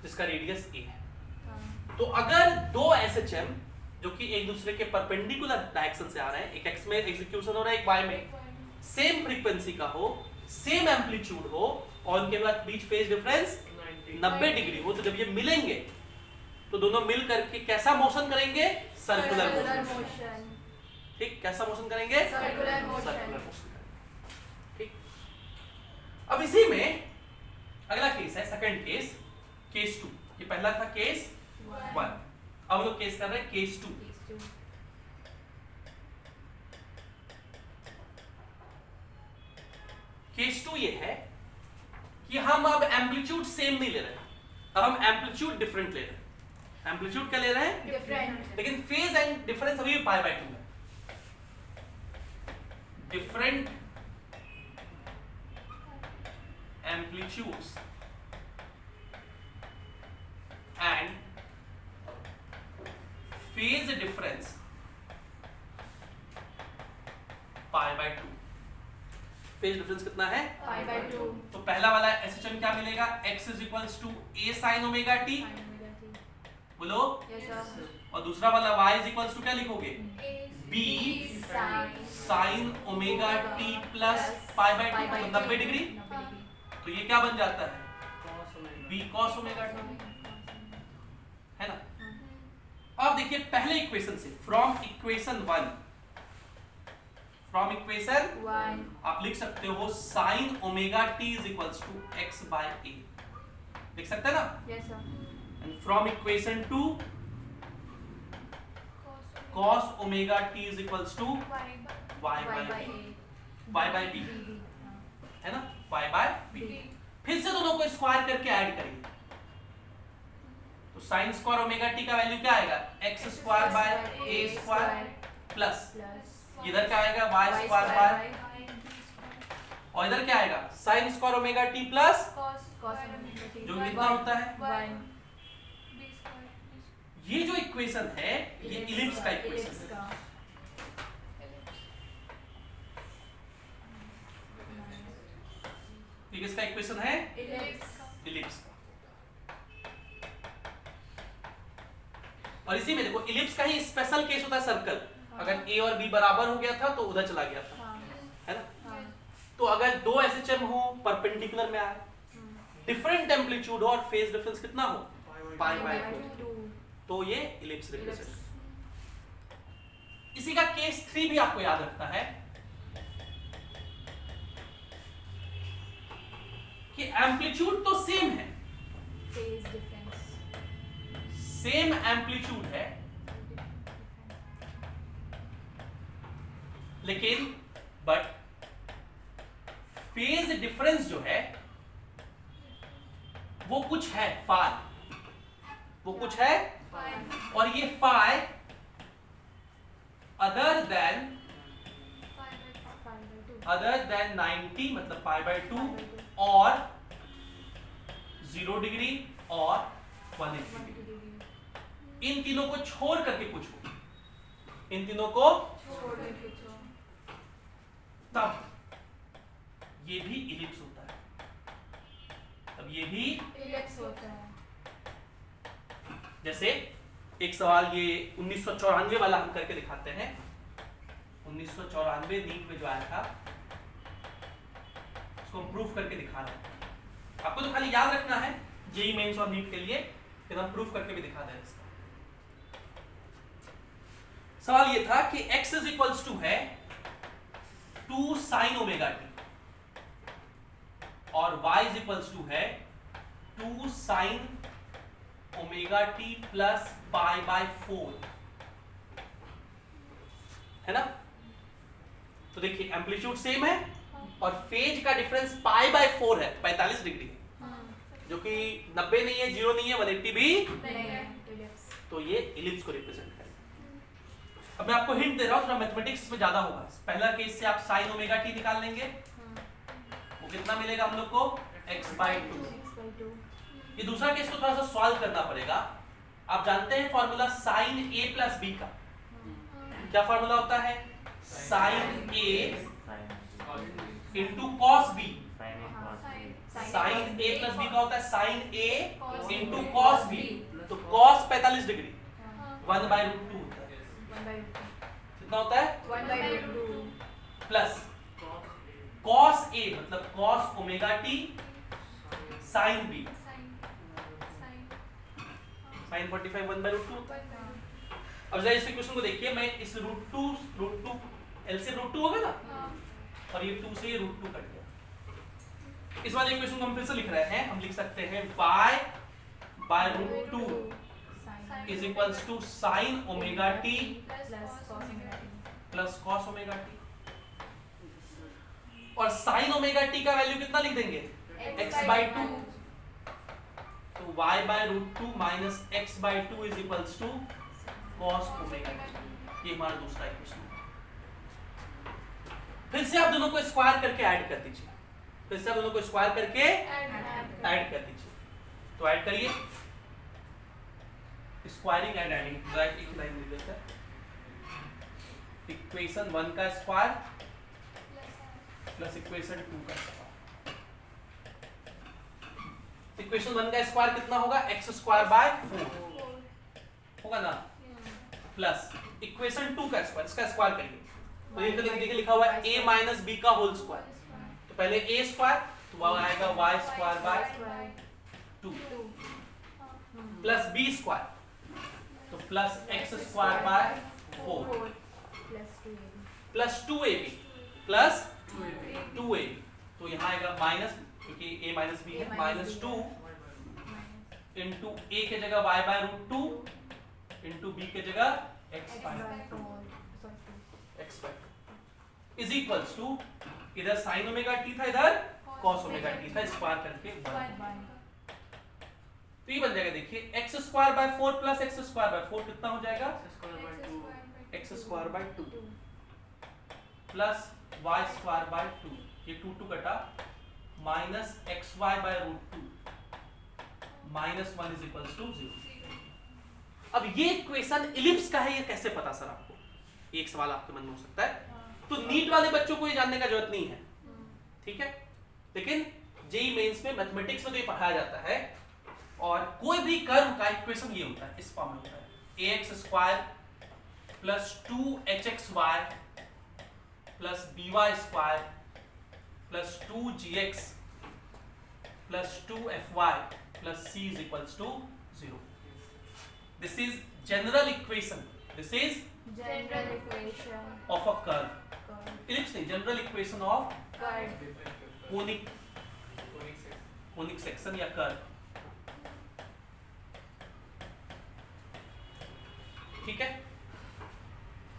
जिसका रेडियस a है। हाँ। तो अगर दो SHM जो कि एक दूसरे के परपेंडिकुलर डायरेक्शन से आ रहे हैं, एक x में एग्जीक्यूशन हो रहा है, एक y में, सेम फ्रीक्वेंसी का हो, सेम एम्पलीट्यूड हो, और उनके बाद बीच फेज डिफरेंस 90 डिग्री हो, तो जब ये मिलेंगे तो दोनों मिल करके कैसा मोशन करेंगे, सर्कुलर मोशन। ठीक, कैसा मोशन करेंगे, सर्कुलर सर्कुलर मोशन। मोशन। ठीक, अब इसी में अगला केस है, सेकंड केस, केस 2। ये पहला था केस 1, अब हम लोग केस कर रहे हैं केस 2। केस 2 ये है कि हम अब एम्पलीट्यूड सेम नहीं ले रहे, अब हम एम्पलीट्यूड डिफरेंट ले रहे हैं। एम्पलीट्यूड क्या ले रहे हैं, डिफरेंट, लेकिन फेज एंड डिफरेंस अभी पाई बाय 2 है। Different amplitudes and phase difference pi by 2। Phase difference कितना है, पाई बाय 2। तो पहला वाला SHM क्या मिलेगा, x is equals to a sin omega t, बोलो, यस सर। और दूसरा वाला y इज इक्वल्स टू क्या लिखोगे, b sin omega t plus pi by 2, 90 degree, तो ये क्या बन जाता है, b cos ओमेगा t, है ना। अब देखिए पहले इक्वेशन से, फ्रॉम इक्वेशन 1 आप लिख सकते हो sin omega t is equals to x by a, लिख सकते हैं ना, yes sir. And from equation 2 cos omega t is equals to y by b, है ना, y बाय b। फिर से दोनों को स्क्वायर करके ऐड करेंगे, तो sin स्क्वायर ओमेगा t का वैल्यू क्या आएगा, x square by a square plus इधर क्या आएगा, y स्क्वायर बाय, और इधर क्या आएगा, sin square omega t plus जो कितना होता है, ये जो इक्वेशन है ये इलिप्स का इक्वेशन है। ये किसका इक्वेशन है, इलिप्स का। और इसी में देखो इलिप्स का ही स्पेशल केस होता है सर्कल, अगर a और b बराबर हो गया था तो उधर चला गया था, है ना। तो अगर दो SHM हो, परपेंडिकुलर में आए, डिफरेंट एम्पलीट्यूड हो और फेज डिफरेंस कितना हो, पाई बाय 2, तो ये इलिप्स रिप्रेजेंट। इसी का केस 3 भी आपको याद रखना है कि एम्पलीट्यूड तो सेम है, फेज डिफरेंस सेम एम्पलीट्यूड है, लेकिन बट फेज डिफरेंस जो है वो कुछ है, फाई, वो कुछ है, और ये फाई अदर देन 90 मतलब पाई बाय 2 और 0 डिग्री और 180 डिग्री, इन तीनों को छोड़ करके कुछ हो, इन तीनों को तब ये भी इलिप्स होता है, तब ये भी इलिप्स होता है। जैसे एक सवाल ये 1994 वाला हम करके दिखाते हैं। 1994 नीट में जो आया था, उसको हम प्रूफ करके दिखा रहे हैं। आपको तो खाली याद रखना है जेईई मेंस और नीट के लिए, फिर हम प्रूफ करके भी दिखा दें इसका। सवाल ये था कि x इज इक्वल्स टू है 2 sin ओमेगा टी और y इज इक्वल्स टू है 2 sin omega T plus pi by 4, है ना। तो देखिए एम्पलीट्यूड सेम है और फेज का डिफरेंस पाई बाय 4 है, 45 डिग्री, जो कि 90 नहीं है, 0 नहीं है, 180 भी, तो ये इलिप्स को रिप्रेजेंट करेगा। अब मैं आपको हिंट दे रहा हूं, थोड़ा मैथमेटिक्स में ज्यादा होगा। पहला केस से आप sin ओमेगा टी निकाल लेंगे, वो कितना मिलेगा हम लोग को, x/2। ये दूसरा केस को थोड़ा सा सॉल्व करना पड़ेगा। आप जानते हैं formula sin a plus b का, क्या फॉर्मूला होता है, sin a into cos b। sin a plus b का होता है sin a into cos b, तो cos 45 डिग्री 1/√2 होता है, कितना होता है, 1/2 प्लस cos a मतलब cos omega t sin b, sin 45 1/√2 होता है। अब जरा इस इक्वेशन को देखिए, मैं इस √2 एलसीएम √2 हो गया ना, और ये 2 से ये √2 कट गया। इस वाले इक्वेशन को हम फिर से लिख रहे हैं, हम लिख सकते हैं y/√2 is equals to sin omega t plus cos omega t, और sin ओमेगा t का वैल्यू कितना लिख देंगे, x/2, तो y/√2 minus x/2 is equals to cos omega t। ये हमारा दूसरा इक्वेशन है। फिर से आप दोनों को स्क्वायर करके ऐड कर दीजिए, फिर से आप दोनों को स्क्वायर करके ऐड कर दीजिए। तो ऐड करिए, स्क्वायरिंग एंड एडिंग राइट, एक लाइन मिल जाता है। इक्वेशन 1 का स्क्वायर प्लस इक्वेशन 2 का स्क्वायर। इक्वेशन 1 का स्क्वायर कितना होगा, x² 4 होगा ना, प्लस इक्वेशन 2 का स्क्वायर, इसका स्क्वायर करिए, तो ये देखिए लिखा हुआ है a माइनस b का होल स्क्वायर, तो पहले a स्क्वायर, तो वह आएगा y² 2 प्लस b स्क्वायर, तो plus x² 4 plus 2ab plus 2ab, तो यहाँ आएगा माइनस, क्योंकि a माइनस b है, माइनस 2 इंटू a के जगह y/√2 इंटू b के जगह x/2 इज इक्वल्स टू, इधर sin ओमेगा t था, इधर cos ओमेगा t था, स्क्वायर करके 1। तो ये बन जाएगा, देखिए x² 4 प्लस x² 4 कितना हो जाएगा, x² 2 प्लस y² 2, ये 2 कटा, minus xy/√2 minus 1 is equals to 0। अब ये इक्वेशन इलिप्स का है, ये कैसे पता सर आपको, एक सवाल आपके मन में हो सकता है। तो नीट वाले बच्चों को ये जानने का जरूरत नहीं है, ठीक है, लेकिन जेईई मेंस में मैथमेटिक्स में तो ये पढ़ाया जाता है। और कोई भी कर्व का इक्वेशन ये होता है, इस फॉर्म में होता है, ax² plus 2hxy plus by² plus 2gx plus 2fy plus c is equals to 0। This is general equation, this is general equation of a curve, ellipse नहीं, general equation of curve conic section या curve, ठीक है।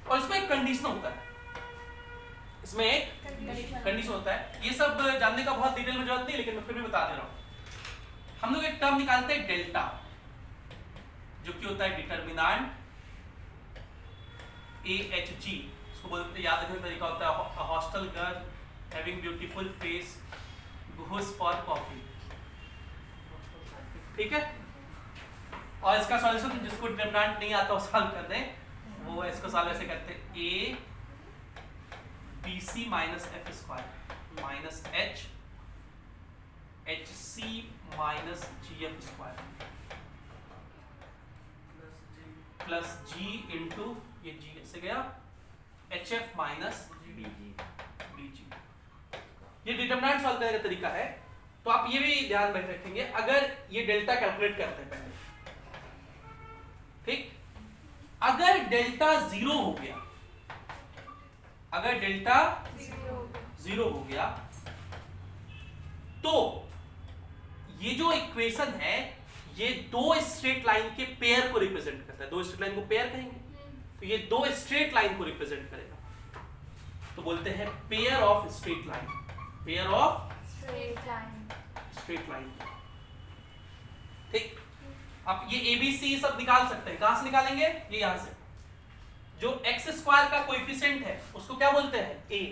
और इसमें एक condition होता है, इसमें एक कंडीशन होता है, ये सब जानने का बहुत डिटेल में जरूरत नहीं, लेकिन मैं फिर भी बता दे रहा हूं। हम लोग एक टर्म निकालते हैं डेल्टा, जो कि होता है डिटर्मिनेंट AHG, इसको बोलते, याद रखने का तरीका होता है, hostel girl having beautiful face goes for coffee, ठीक है। और इसका सॉल्यूशन जिसको डिटर्मिनेंट नहीं आता वो सॉल्व कर दें, वो इसको सॉल्व ऐसे करते हैं, a bc minus f² minus h hc minus gf² plus g into, ये g ऐसे गया, HF माइनस BG। BG। ये डिटरमिनेंट सॉल्व करने का तरीका है। तो आप ये भी ध्यान में रखेंगे, अगर ये डेल्टा कैलकुलेट करते हैं पहले, ठीक, अगर डेल्टा 0 हो गया, अगर डेल्टा 0 हो गया, तो ये जो इक्वेशन है ये दो स्ट्रेट लाइन के पेयर को रिप्रेजेंट करता है। दो स्ट्रेट लाइन को पेयर कहेंगे, तो ये दो स्ट्रेट लाइन को रिप्रेजेंट करेगा। तो बोलते हैं pair of straight line, pair of straight line. ठीक, आप ये ABC सब निकाल सकते हैं। कहां से निकालेंगे? ये यहां से। जो x स्क्वायर का कोएफिशिएंट है उसको क्या बोलते हैं? a।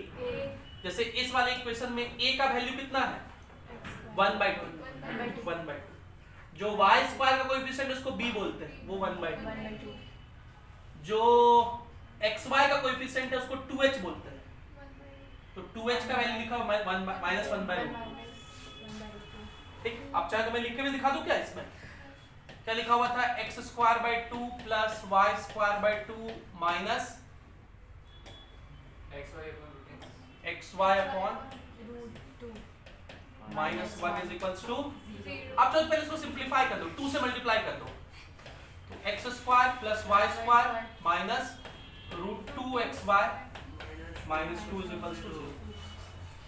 जैसे इस वाले इक्वेशन में a का वैल्यू कितना है? 1/2। 1/2। जो y स्क्वायर का कोएफिशिएंट उसको b बोलते हैं, वो 1/2। जो xy का कोएफिशिएंट है उसको 2h बोलते हैं, तो 2h का वैल्यू लिखा हुआ -1/2। ठीक, आप चाहे तो मैं लिख के भी दिखा दूं क्या? इसमें क्या लिखा हुआ था? x² 2 plus y² 2 minus xy upon -1 is equals to, आप चाहे तो पहले इसको सिंप्लीफाई कर दो, 2 से मल्टीप्लाई कर दो, तो x² plus y² minus √2xy minus 2 is equals to 0।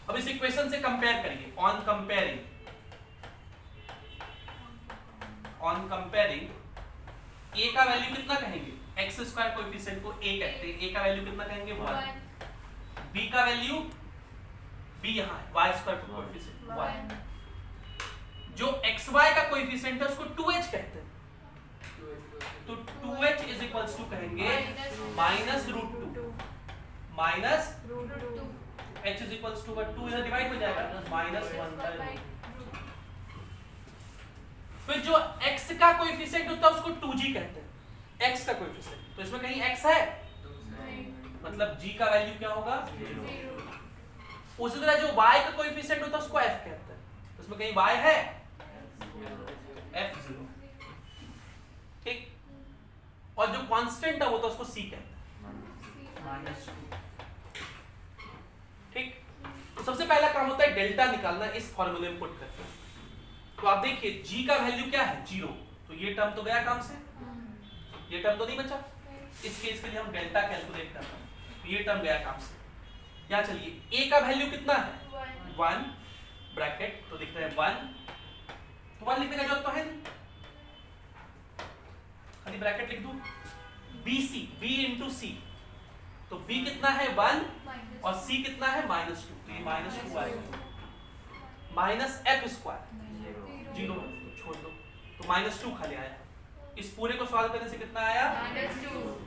अब इस इक्वेशन से कंपेयर करिए। ऑन कंपेयरिंग a का वैल्यू कितना कहेंगे? x² कोएफिशिएंट को a कहते हैं, a का वैल्यू कितना कहेंगे? 1। b का वैल्यू, b यहाँ है, y² कोएफिशिएंट 1। जो xy का कोएफिशिएंट है उसको 2h कहते हैं, तो 2h इज इक्वल्स टू कहेंगे -√2 minus h is equals to 2 इधर डिवाइड हो जाएगा, -1/2। फिर जो x का कोएफिशिएंट होता है उसको 2g कहते हैं, x का कोएफिशिएंट। तो इसमें कहीं x है, मतलब g का वैल्यू क्या होगा? 0। उसी तरह जो y का कोएफिशिएंट होता है उसको f कहते हैं, तो इसमें कहीं y है? f0। ठीक, और जो कांस्टेंट है वो तो उसको c कहते हैं, -2। ठीक, तो सबसे पहला काम होता है डेल्टा निकालना इस फॉर्मूले में पुट करके। तो आप देखिए g का वैल्यू क्या है? 0। तो ये टर्म तो गया काम से, ये टर्म तो नहीं बचा। इस केस के लिए हम डेल्टा कैलकुलेट कर रहे हैं, तो ये टर्म गया काम से। यहाँ चलिए a का वैल्यू कितना है? 1 ब्रैकेट, तो दिख रहा है 1, तो 1 लिखने का जरूरत तो है नहीं, खाली ब्रैकेट लिख दूं। BC, b इंटू c, तो b कितना है? 1 और c कितना है? -2, तो ये -2 आएगा। माइनस f², 0 छोड़ दो, तो -2 खाली आया। इस पूरे को सॉल्व करने से कितना आया? -2।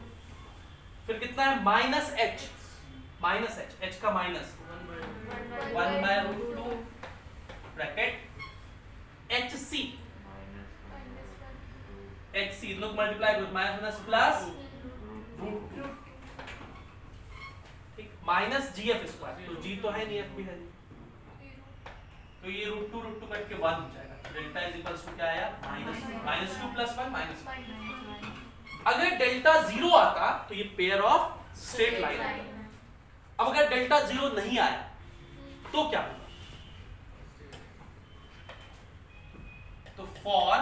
फिर कितना है? -h, h का माइनस 1/√2 ब्रैकेट hc, hc लोग मल्टीप्लाई करो, माइनस प्लस √2। ठीक, -gf², तो g तो है नहीं, f भी है नहीं, तो ये √2 कट के 1 हो जाएगा। डेल्टा इज इक्वल्स टू क्या आया? -2 + 1 -1। अगर डेल्टा 0 आता तो ये पेयर ऑफ स्ट्रेट लाइन होता। अब अगर डेल्टा 0 नहीं आया तो क्या होगा? तो फॉर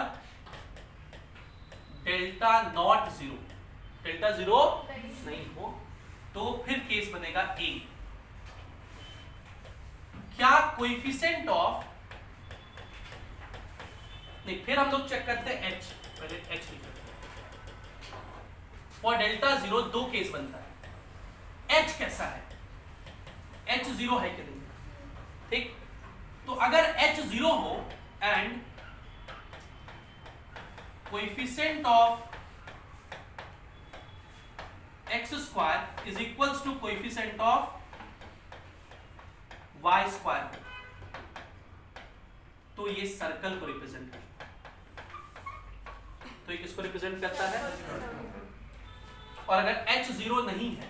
डेल्टा नॉट 0, डेल्टा 0 नहीं हो तो फिर केस बनेगा A। क्या कोएफिशिएंट ऑफ, नहीं, फिर हम लोग चेक करते हैं h, पहले h लिखते हैं। फॉर डेल्टा 0 दो केस बनता है। h कैसा है? h 0 है कि नहीं? ठीक, तो अगर h 0 हो and coefficient of x² is equals to coefficient of y², तो ये सर्कल को रिप्रेजेंट करता है। तो ये किसको रिप्रेजेंट करता है? और अगर h 0 नहीं है,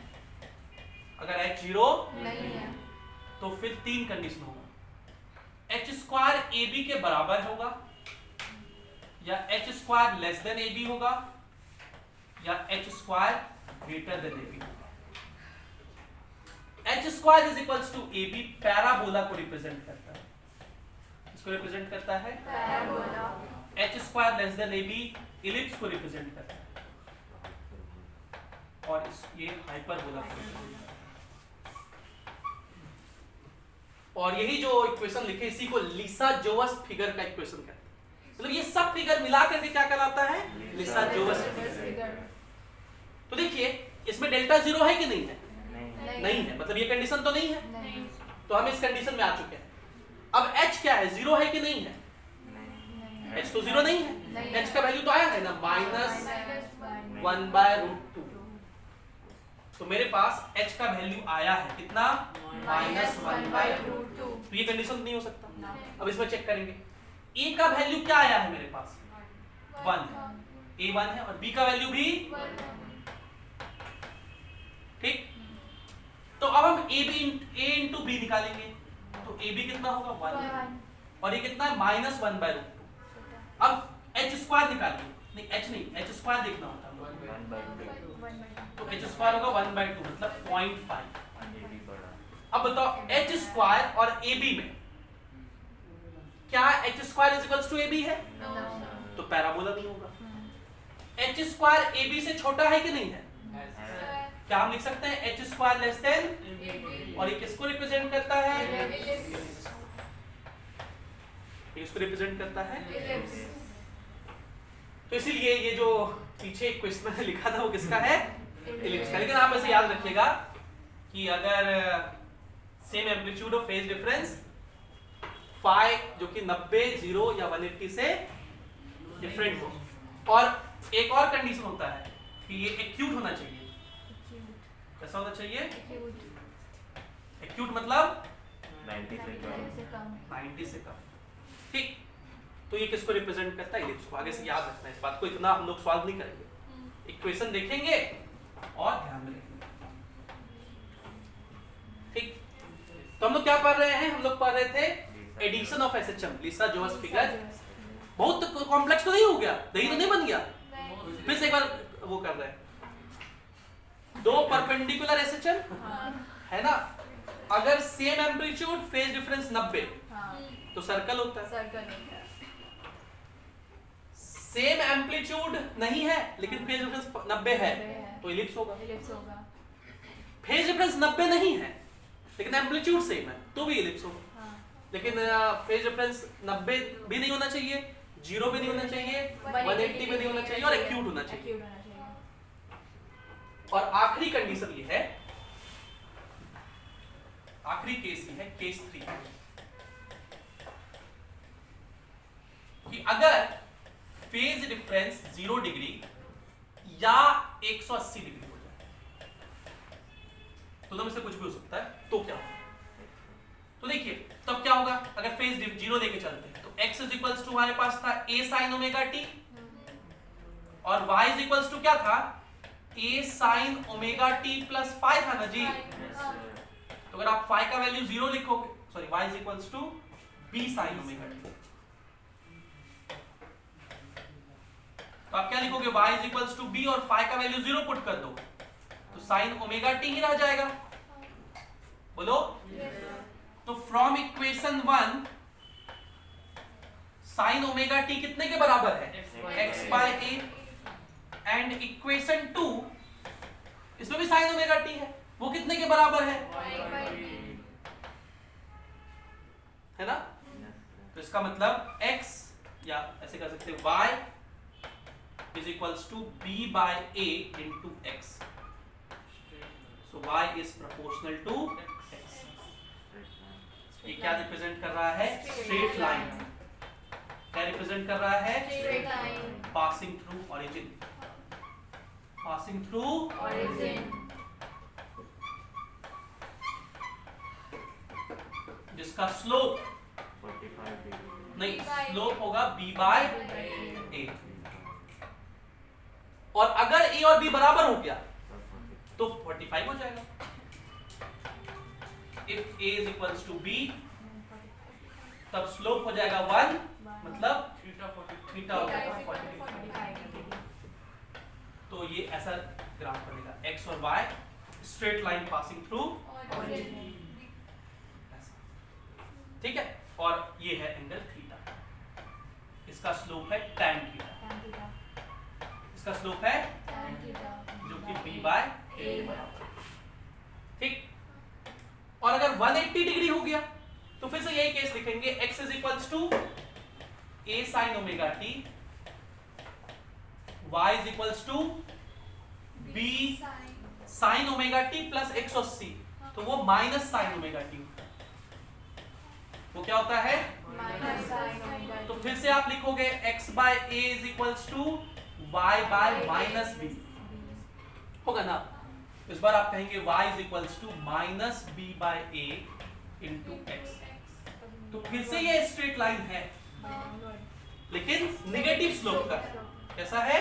अगर h 0 नहीं है, तो फिर 3 कंडीशन होगा। h² AB के बराबर होगा, या h² लेस देन AB होगा, या h² ग्रेटर देन AB होगा। H square is equals to A B parabola को रिप्रेजेंट करता है। इसको रिप्रेजेंट करता है parabola. H square less than A B ellipse को रिप्रेजेंट करता है और ये हाइपरबोला को represent करता है। और यही जो इक्वेशन लिखे इसी को लिसा जोवस फिगर का इक्वेशन कहते हैं। मतलब ये सब फिगर मिला करके क्या कहलाता है? लिसा जोवस फिगर। तो देखिए इसमें डेल्टा जीरो है कि नहीं है? नहीं है, मतलब ये कंडीशन तो नहीं है। नहीं। तो हम इस कंडीशन में आ चुके हैं। अब h क्या है? जीरो है कि नहीं है? h तो जीरो नहीं है। h का वैल्यू तो आया है ना -1/√2। तो मेरे पास h का वैल्यू आया है कितना? -1/√2। तो ये कंडीशन नहीं हो सकता। अब इसमें चेक करेंगे a का वैल्यू क्या आया है मेरे पास? 1 है। a 1 है और b का वैल्यू भी ठीक। तो अब हम a इंटू b निकालेंगे। तो a b कितना होगा? 1 और ये कितना है? -1/√2। अब h स्क्वायर निकालिए। नहीं h नहीं, h स्क्वायर देखना होता है। तो h स्क्वायर होगा 1/2 मतलब 0.5। अब बताओ h स्क्वायर और ab में क्या h square is equals to ab है? तो पैराबोला नहीं होगा। h स्क्वायर ab से छोटा है कि नहीं है? क्या हम लिख सकते हैं h स्क्वायर लेस देन? और ये किसको रिप्रेजेंट करता है? इसको रिप्रेजेंट करता है। तो इसीलिए ये जो पीछे एक क्वेश्चन में लिखा था वो किसका है? इलिप्स का। लेकिन आप ऐसे याद रखिएगा कि अगर same amplitude of phase difference phi जो कि 90, 0 या 180 से डिफरेंट हो और एक और कंडीशन होता है कि ये एक्यूट होना चाहिए। कैसा होना चाहिए? एक्यूट मतलब 90 से कम। ठीक। तो ये किसको रिप्रेजेंट करता है? इलिप्स को। आगे से याद रखना है इस बात को, इतना हम लोग सॉल्व नहीं करेंगे। इक्वेशन देखेंगे और ध्यान में रखेंगे। ठीक। तो हम लोग क्या पढ़ रहे हैं? हम लोग पढ़ रहे थे addition of SHM, Lissajous figure. बहुत कॉम्प्लेक्स तो नहीं हो गया? दही तो नहीं बन गया? फिर से एक बार वो कर रहे हैं। दो परपेंडिकुलर एसएचएम है ना, अगर सेम एम्पलीट्यूड फेज डिफरेंस 90 तो सर्कल होता है। सेम एम्पलीट्यूड नहीं है लेकिन फेज डिफरेंस 90 है तो इलिप्स होगा। फेज डिफरेंस 90 नहीं है लेकिन एम्पलीट्यूड सेम है तो भी इलिप्स होगा। लेकिन फेज डिफरेंस 90 भी नहीं होना चाहिए, 0 भी नहीं होना चाहिए, 180 भी नहीं होना चाहिए और एक्यूट होना चाहिए। और आखिरी कंडीशन ये है, आखिरी केस ये है, केस 3, कि अगर फेज डिफरेंस 0 डिग्री या 180 डिग्री हो जाए तो दोनों में से कुछ भी हो सकता है, तो क्या होगा? तो देखिए तब क्या होगा अगर फेज 0 लेके चलते हैं तो x इज इक्वल्स टू हमारे पास था a sin ओमेगा t और y इज इक्वल्स टू क्या था? a sin omega t plus phi था ना जी। तो अगर आप फाई का वैल्यू 0 लिखोगे, sorry y is equals to b sin omega t, तो आप क्या लिखोगे? y is equals to b और फाई का वैल्यू 0 पुट कर दो तो sin ओमेगा t ही रह जाएगा। बोलो। तो from equation 1 sin omega t कितने के बराबर है? x by a। And equation 2 इसमें भी sin ओमेगा t है, वो कितने के बराबर है? है ना? तो इसका मतलब x या ऐसे कर सकते हैं y is equals to b by a into x। So y is proportional to x। ये क्या रिप्रेजेंट कर रहा है? Straight line. क्या रिप्रेजेंट कर रहा है? Straight line passing through origin, passing through origin, जिसका स्लोप नहीं, स्लोप होगा b बाय a। और अगर a और b बराबर हो गया तो 45 हो जाएगा। If a is equals to b तब स्लोप हो जाएगा 1, मतलब थीटा हो जाएगा 45। तो ये ऐसा ग्राफ बनेगा x और y straight line passing through origin. ठीक है, और ये है एंगल थीटा, इसका स्लोप है tan थीटा, Tan theta. इसका स्लोप है Tan theta. जो कि b बाय a बराबर, ठीक। और अगर 180 डिग्री हो गया तो फिर से यही केस लिखेंगे, x is equals to a sin omega t, y is equals to b sin omega t plus 180, तो वो माइनस साइन ओमेगा टी, वो क्या होता है Minus sin omega तो t. फिर से आप लिखोगे x by a is equals to y by minus b, होगा ना। इस बार आप कहेंगे y is equals to minus b by a into x, तो फिर से ये स्ट्रेट लाइन है लेकिन निगेटिव स्लोप का, कैसा है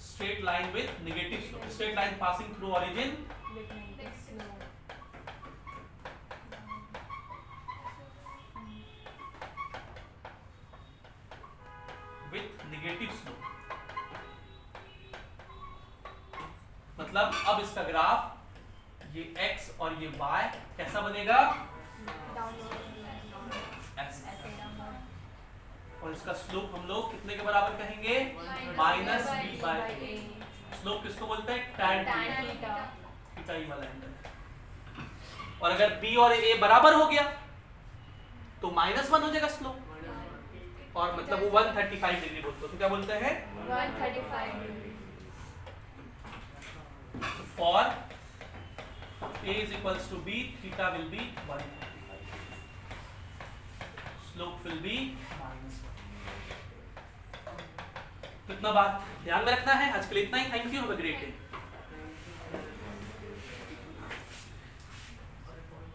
straight line with negative slope, straight line passing through origin with negative slope. मतलब अब इसका ग्राफ ये x और ये y कैसा बनेगा, ऐसा, और इसका स्लोप हम लोग कितने के बराबर कहेंगे, minus b by a। Slope किसको बोलते हैं, tan थीटा, थीटा ही वाला एंगल है। और अगर b और a बराबर हो गया तो -1 हो जाएगा स्लोप, और मतलब वो 135 डिग्री बोलते हैं, तो क्या बोलते हैं 135 degree. for a is equals to b, theta will be 135, slope will be -1। तो इतना बात ध्यान में रखना है। आज के लिए इतना ही। Thank you, have a great day.